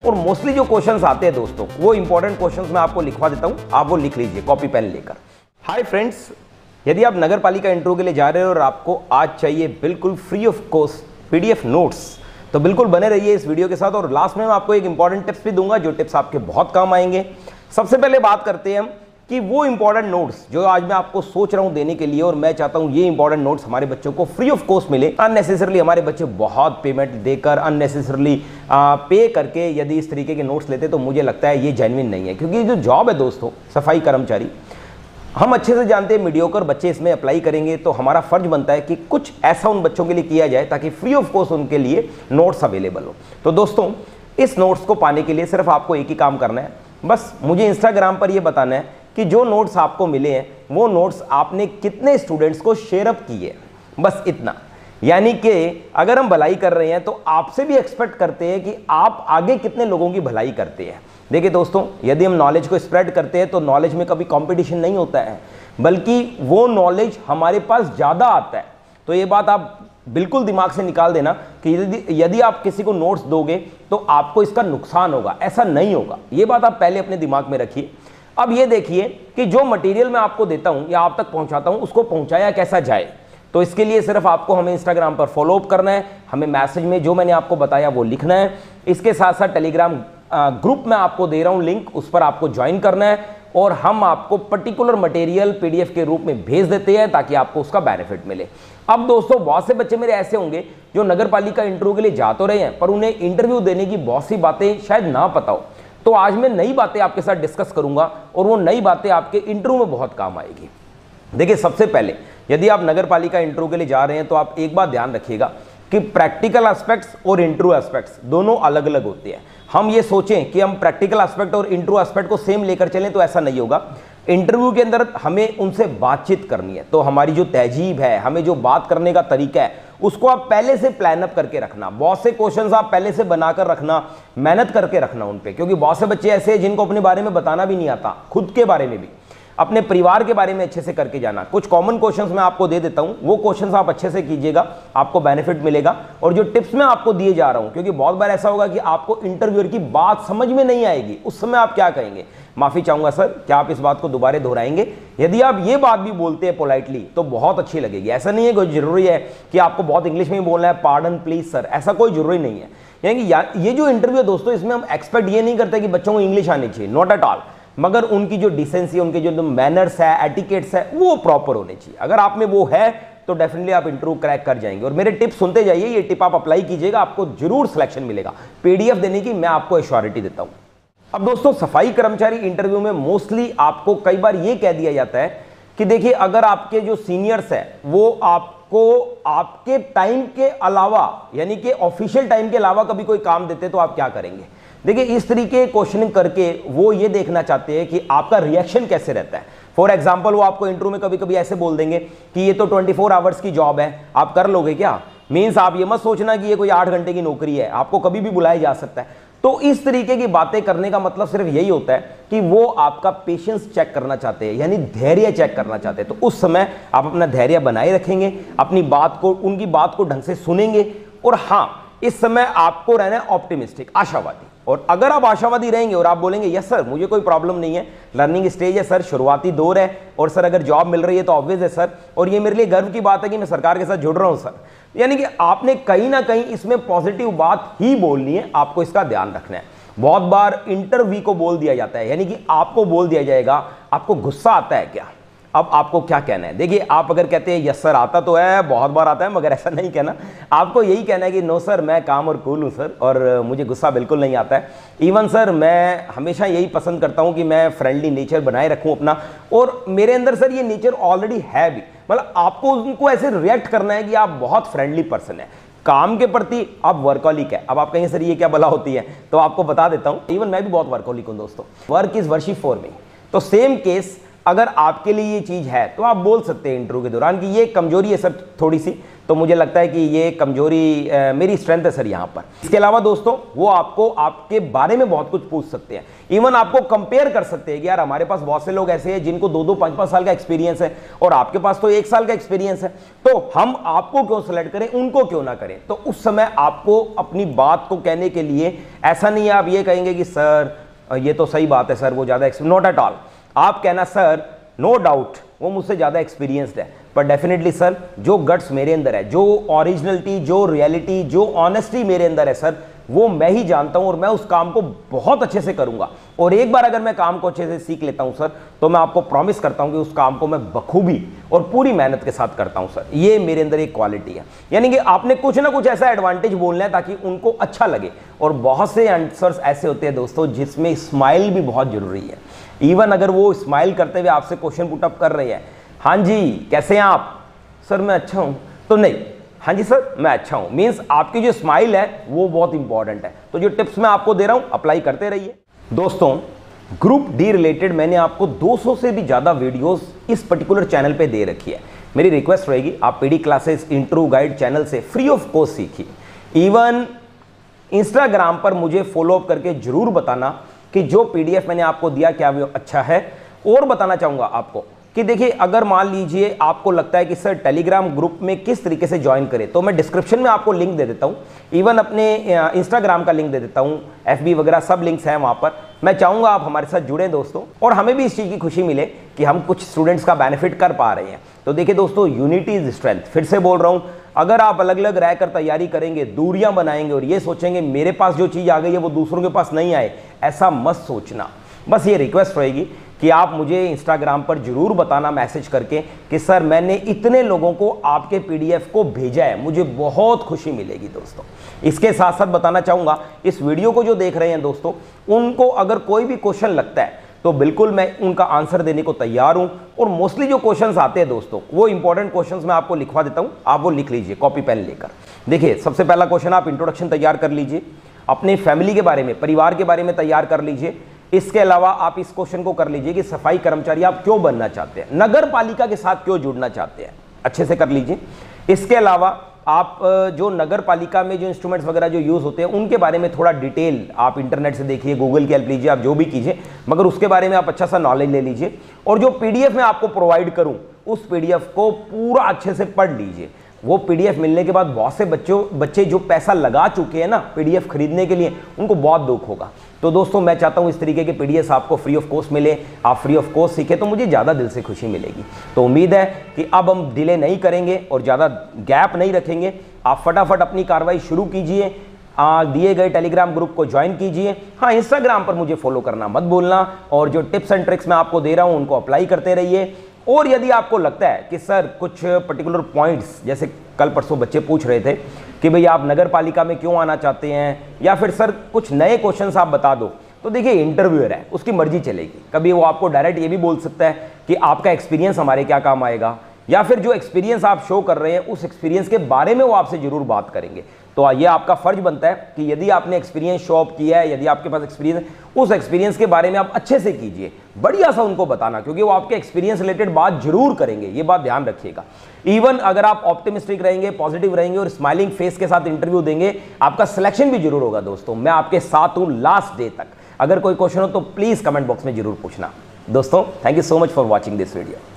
और मोस्टली जो क्वेश्चंस आते हैं दोस्तों, वो इंपॉर्टेंट क्वेश्चंस मैं आपको लिखवा देता हूं, आप वो लिख लीजिए कॉपी पेन लेकर। हाय फ्रेंड्स, यदि आप नगर पालिका इंटरव्यू के लिए जा रहे हो और आपको आज चाहिए बिल्कुल free of cost PDF notes, तो बिल्कुल बने रहिए इस वीडियो के साथ। और लास्ट में मैं आपको एक इंपॉर्टेंट टिप्स भी दूंगा, जो टिप्स आपके बहुत काम आएंगे। सबसे पहले बात करते हैं हम कि वो इंपॉर्टेंट नोट्स जो आज मैं आपको सोच रहा हूं देने के लिए, और मैं चाहता हूं ये इंपॉर्टेंट नोट्स हमारे बच्चों को फ्री ऑफ कॉस्ट मिले। अननेसेसरली हमारे बच्चे बहुत पेमेंट देकर, अननेसेसरली पे करके यदि इस तरीके के नोट्स लेते, तो मुझे लगता है ये जेन्युइन नहीं है। क्योंकि जो जॉब है दोस्तों सफाई कर्मचारी, हम अच्छे से जानते हैं मीडियोकर बच्चे इसमें अप्लाई करेंगे, तो हमारा फर्ज बनता है कि कुछ ऐसा उन बच्चों के लिए किया जाए ताकि फ्री ऑफ कॉस्ट उनके लिए नोट्स अवेलेबल हो। तो दोस्तों, इस नोट्स को पाने के लिए सिर्फ आपको एक ही काम करना है, बस मुझे इंस्टाग्राम पर यह बताना है कि जो नोट्स आपको मिले हैं वो नोट्स आपने कितने स्टूडेंट्स को शेयर अप किए, बस इतना। यानी कि अगर हम भलाई कर रहे हैं तो आपसे भी एक्सपेक्ट करते हैं कि आप आगे कितने लोगों की भलाई करते हैं। देखिए दोस्तों, यदि हम नॉलेज को स्प्रेड करते हैं तो नॉलेज में कभी कंपटीशन नहीं होता है, बल्कि वो नॉलेज हमारे पास ज़्यादा आता है। तो ये बात आप बिल्कुल दिमाग से निकाल देना कि यदि आप किसी को नोट्स दोगे तो आपको इसका नुकसान होगा, ऐसा नहीं होगा। ये बात आप पहले अपने दिमाग में रखिए। अब ये देखिए कि जो मटेरियल मैं आपको देता हूं या आप तक पहुंचाता हूं, उसको पहुंचाया कैसा जाए। तो इसके लिए सिर्फ आपको हमें इंस्टाग्राम पर फॉलो अप करना है, हमें मैसेज में जो मैंने आपको बताया वो लिखना है। इसके साथ साथ टेलीग्राम ग्रुप में आपको दे रहा हूं लिंक, उस पर आपको ज्वाइन करना है और हम आपको पर्टिकुलर मटेरियल पीडीएफ के रूप में भेज देते हैं ताकि आपको उसका बेनिफिट मिले। अब दोस्तों, बहुत से बच्चे मेरे ऐसे होंगे जो नगर पालिका इंटरव्यू के लिए जा तो रहे हैं, पर उन्हें इंटरव्यू देने की बहुत सी बातें शायद ना पता हो। तो आज मैं नई बातें आपके साथ डिस्कस करूंगा और वो नई बातें आपके इंटरव्यू में बहुत काम आएगी। देखिए, सबसे पहले यदि आप नगर पालिका इंटरव्यू के लिए जा रहे हैं तो आप एक बात ध्यान रखिएगा कि प्रैक्टिकल एस्पेक्ट्स और इंटरव्यू एस्पेक्ट्स दोनों अलग अलग होते हैं। हम ये सोचें कि हम प्रैक्टिकल एस्पेक्ट और इंटरव्यू एस्पेक्ट को सेम लेकर चलें तो ऐसा नहीं होगा। इंटरव्यू के अंदर हमें उनसे बातचीत करनी है, तो हमारी जो तहजीब है, हमें जो बात करने का तरीका है, उसको आप पहले से प्लान अप करके रखना। बहुत से क्वेश्चंस आप पहले से बनाकर रखना, मेहनत करके रखना उन पे, क्योंकि बहुत से बच्चे ऐसे हैं जिनको अपने बारे में बताना भी नहीं आता, खुद के बारे में भी, अपने परिवार के बारे में अच्छे से करके जाना। कुछ कॉमन क्वेश्चंस मैं आपको दे देता हूं, वो क्वेश्चंस आप अच्छे से कीजिएगा, आपको बेनिफिट मिलेगा। और जो टिप्स मैं आपको दिए जा रहा हूं, क्योंकि बहुत बार ऐसा होगा कि आपको इंटरव्यूअर की बात समझ में नहीं आएगी, उस समय आप क्या कहेंगे? माफी चाहूंगा सर, क्या आप इस बात को दोबारा दोहराएंगे? यदि आप ये बात भी बोलते हैं पोलाइटली तो बहुत अच्छी लगेगी। ऐसा नहीं है कोई जरूरी है कि आपको बहुत इंग्लिश में ही बोलना है, पार्डन प्लीज सर, ऐसा कोई जरूरी नहीं है। यानी ये जो इंटरव्यू है दोस्तों, इसमें हम एक्सपेक्ट ये नहीं करते कि बच्चों को इंग्लिश आनी चाहिए, नॉट एट ऑल, मगर उनकी जो डिसेंसी, उनके जो मैनर्स है, एटिकेट्स है, वो प्रॉपर होने चाहिए। अगर आप में वो है तो डेफिनेटली आप इंटरव्यू क्रैक कर जाएंगे। और मेरे टिप सुनते जाइए, ये टिप आप अप्लाई कीजिएगा, आपको जरूर सिलेक्शन मिलेगा। पीडीएफ देने की मैं आपको एश्योरिटी देता हूं। अब दोस्तों, सफाई कर्मचारी इंटरव्यू में मोस्टली आपको कई बार ये कह दिया जाता है कि देखिए, अगर आपके जो सीनियर्स है वो आपको आपके टाइम के अलावा, यानी कि ऑफिशियल टाइम के अलावा कभी कोई काम देते तो आप क्या करेंगे? देखिए, इस तरीके क्वेश्चनिंग करके वो ये देखना चाहते हैं कि आपका रिएक्शन कैसे रहता है। फॉर एग्जाम्पल, वो आपको इंटरव्यू में कभी कभी ऐसे बोल देंगे कि ये तो 24 आवर्स की जॉब है, आप कर लोगे क्या? मीन्स आप ये मत सोचना कि ये कोई 8 घंटे की नौकरी है, आपको कभी भी बुलाया जा सकता है। तो इस तरीके की बातें करने का मतलब सिर्फ यही होता है कि वो आपका पेशेंस चेक करना चाहते हैं, यानी धैर्य चेक करना चाहते हैं। तो उस समय आप अपना धैर्य बनाए रखेंगे, अपनी बात को, उनकी बात को ढंग से सुनेंगे। और हाँ, इस समय आपको रहना है ऑप्टिमिस्टिक, आशावादी। और अगर आप आशावादी रहेंगे और आप बोलेंगे यस सर, मुझे कोई प्रॉब्लम नहीं है, लर्निंग स्टेज है सर, शुरुआती दौर है, और सर अगर जॉब मिल रही है तो ऑब्वियस है सर, और ये मेरे लिए गर्व की बात है कि मैं सरकार के साथ जुड़ रहा हूं सर, यानी कि आपने कहीं ना कहीं इसमें पॉजिटिव बात ही बोलनी है, आपको इसका ध्यान रखना है। बहुत बार इंटरव्यू को बोल दिया जाता है, यानी कि आपको बोल दिया जाएगा, आपको गुस्सा आता है क्या? अब आपको क्या कहना है? देखिए, आप अगर कहते हैं यस सर, आता तो है, बहुत बार आता है, मगर ऐसा नहीं कहना। आपको यही कहना है कि नो सर, मैं काम और कूल हूँ सर, और मुझे गुस्सा बिल्कुल नहीं आता है। इवन सर, मैं हमेशा यही पसंद करता हूँ कि मैं फ्रेंडली नेचर बनाए रखूँ अपना, और मेरे अंदर सर ये नेचर ऑलरेडी है भी। मतलब आपको उनको ऐसे रिएक्ट करना है कि आप बहुत फ्रेंडली पर्सन है, काम के प्रति आप वर्कहोलिक है। अब आप कहेंगे सर ये क्या भला होती है, तो आपको बता देता हूँ, इवन मैं भी बहुत वर्कहोलिक हूँ दोस्तों। Work is worship for me. तो सेम केस अगर आपके लिए ये चीज़ है तो आप बोल सकते हैं इंटरव्यू के दौरान कि ये कमजोरी है सर थोड़ी सी, तो मुझे लगता है कि ये कमजोरी मेरी स्ट्रेंथ है सर यहाँ पर। इसके अलावा दोस्तों वो आपको आपके बारे में बहुत कुछ पूछ सकते हैं, इवन आपको कंपेयर कर सकते हैं कि यार हमारे पास बहुत से लोग ऐसे हैं जिनको 2-2, 5-5 साल का एक्सपीरियंस है और आपके पास तो 1 साल का एक्सपीरियंस है, तो हम आपको क्यों सेलेक्ट करें, उनको क्यों ना करें। तो उस समय आपको अपनी बात को कहने के लिए ऐसा नहीं है आप ये कहेंगे कि सर ये तो सही बात है सर वो ज़्यादा नॉट एट ऑल, आप कहना सर नो डाउट वो मुझसे ज़्यादा एक्सपीरियंस्ड है, पर डेफिनेटली सर जो गट्स मेरे अंदर है, जो ओरिजिनलिटी, जो रियलिटी, जो ऑनेस्टी मेरे अंदर है सर, वो मैं ही जानता हूं और मैं उस काम को बहुत अच्छे से करूंगा। और एक बार अगर मैं काम को अच्छे से सीख लेता हूं सर, तो मैं आपको प्रॉमिस करता हूं कि उस काम को मैं बखूबी और पूरी मेहनत के साथ करता हूं सर। ये मेरे अंदर एक क्वालिटी है। यानी कि आपने कुछ ना कुछ ऐसा एडवांटेज बोलना है ताकि उनको अच्छा लगे। और बहुत से आंसर्स ऐसे होते हैं दोस्तों जिसमें स्माइल भी बहुत जरूरी है। इवन अगर वो स्माइल करते हुए आपसे क्वेश्चन पुटअप कर रहे हैं, हाँ जी कैसे हैं आप, सर मैं अच्छा हूं, तो नहीं हाँ जी सर मैं अच्छा हूं, मींस आपकी जो स्माइल है वो बहुत इंपॉर्टेंट है। तो जो टिप्स मैं आपको दे रहा हूं अप्लाई करते रहिए। दोस्तों ग्रुप डी रिलेटेड मैंने आपको 200 से भी ज़्यादा वीडियोस इस पर्टिकुलर चैनल पे दे रखी है। मेरी रिक्वेस्ट रहेगी आप PD classes interview guide channel से फ्री ऑफ कॉस्ट सीखिए। इवन इंस्टाग्राम पर मुझे फॉलोअप करके जरूर बताना कि जो पीडीएफ मैंने आपको दिया क्या वो अच्छा है। और बताना चाहूँगा आपको कि देखिए अगर मान लीजिए आपको लगता है कि सर टेलीग्राम ग्रुप में किस तरीके से ज्वाइन करें, तो मैं डिस्क्रिप्शन में आपको लिंक दे देता हूं, इवन अपने इंस्टाग्राम का लिंक दे देता हूं, एफबी वगैरह सब लिंक्स हैं वहां पर। मैं चाहूंगा आप हमारे साथ जुड़ें दोस्तों, और हमें भी इस चीज़ की खुशी मिले कि हम कुछ स्टूडेंट्स का बेनिफिट कर पा रहे हैं। तो देखिए दोस्तों यूनिटी इज स्ट्रेंथ, फिर से बोल रहा हूँ, अगर आप अलग अलग रहकर तैयारी करेंगे, दूरियां बनाएंगे और ये सोचेंगे मेरे पास जो चीज़ आ गई है वो दूसरों के पास नहीं आए, ऐसा मत सोचना। बस ये रिक्वेस्ट रहेगी कि आप मुझे इंस्टाग्राम पर जरूर बताना मैसेज करके कि सर मैंने इतने लोगों को आपके पीडीएफ को भेजा है, मुझे बहुत खुशी मिलेगी दोस्तों। इसके साथ साथ बताना चाहूँगा इस वीडियो को जो देख रहे हैं दोस्तों, उनको अगर कोई भी क्वेश्चन लगता है तो बिल्कुल मैं उनका आंसर देने को तैयार हूं। और मोस्टली जो क्वेश्चंस आते हैं दोस्तों वो इंपॉर्टेंट क्वेश्चंस मैं आपको लिखवा देता हूं, आप वो लिख लीजिए कॉपी पेन लेकर। देखिए सबसे पहला क्वेश्चन आप इंट्रोडक्शन तैयार कर लीजिए, अपने फैमिली के बारे में, परिवार के बारे में तैयार कर लीजिए। इसके अलावा आप इस क्वेश्चन को कर लीजिए कि सफाई कर्मचारी आप क्यों बनना चाहते हैं, नगर पालिका के साथ क्यों जुड़ना चाहते हैं, अच्छे से कर लीजिए। इसके अलावा आप जो नगर पालिका में जो इंस्ट्रूमेंट्स वगैरह जो यूज़ होते हैं उनके बारे में थोड़ा डिटेल आप इंटरनेट से देखिए, गूगल की हेल्प लीजिए, आप जो भी कीजिए, मगर उसके बारे में आप अच्छा सा नॉलेज ले लीजिए। और जो पीडीएफ मैं आपको प्रोवाइड करूं उस पीडीएफ को पूरा अच्छे से पढ़ लीजिए। वो पीडीएफ मिलने के बाद बहुत से बच्चे जो पैसा लगा चुके हैं ना पीडीएफ खरीदने के लिए, उनको बहुत दुख होगा। तो दोस्तों मैं चाहता हूं इस तरीके के पीडीएफ आपको फ्री ऑफ कॉस्ट मिले, आप फ्री ऑफ कॉस्ट सीखें तो मुझे ज़्यादा दिल से खुशी मिलेगी। तो उम्मीद है कि अब हम डिले नहीं करेंगे और ज़्यादा गैप नहीं रखेंगे। आप फटाफट अपनी कार्रवाई शुरू कीजिए, दिए गए टेलीग्राम ग्रुप को ज्वाइन कीजिए। हाँ इंस्टाग्राम पर मुझे फॉलो करना मत भूलना, और जो टिप्स एंड ट्रिक्स मैं आपको दे रहा हूँ उनको अप्लाई करते रहिए। और यदि आपको लगता है कि सर कुछ पर्टिकुलर पॉइंट्स, जैसे कल परसों बच्चे पूछ रहे थे कि भाई आप नगर पालिका में क्यों आना चाहते हैं, या फिर सर कुछ नए क्वेश्चंस आप बता दो, तो देखिए इंटरव्यूअर है, उसकी मर्जी चलेगी। कभी वो आपको डायरेक्ट ये भी बोल सकता है कि आपका एक्सपीरियंस हमारे क्या काम आएगा, या फिर जो एक्सपीरियंस आप शो कर रहे हैं उस एक्सपीरियंस के बारे में वो आपसे जरूर बात करेंगे। तो ये आपका फर्ज बनता है कि यदि आपने एक्सपीरियंस शो अप किया है, यदि आपके पास एक्सपीरियंस, उस एक्सपीरियंस के बारे में आप अच्छे से कीजिए, बढ़िया सा उनको बताना, क्योंकि वो आपके एक्सपीरियंस रिलेटेड बात जरूर करेंगे, ये बात ध्यान रखिएगा। इवन अगर आप ऑप्टिमिस्टिक रहेंगे, पॉजिटिव रहेंगे और स्माइलिंग फेस के साथ इंटरव्यू देंगे, आपका सिलेक्शन भी जरूर होगा। दोस्तों मैं आपके साथ हूं लास्ट डे तक। अगर कोई क्वेश्चन हो तो प्लीज कमेंट बॉक्स में जरूर पूछना। दोस्तों thank you so much for watching this video.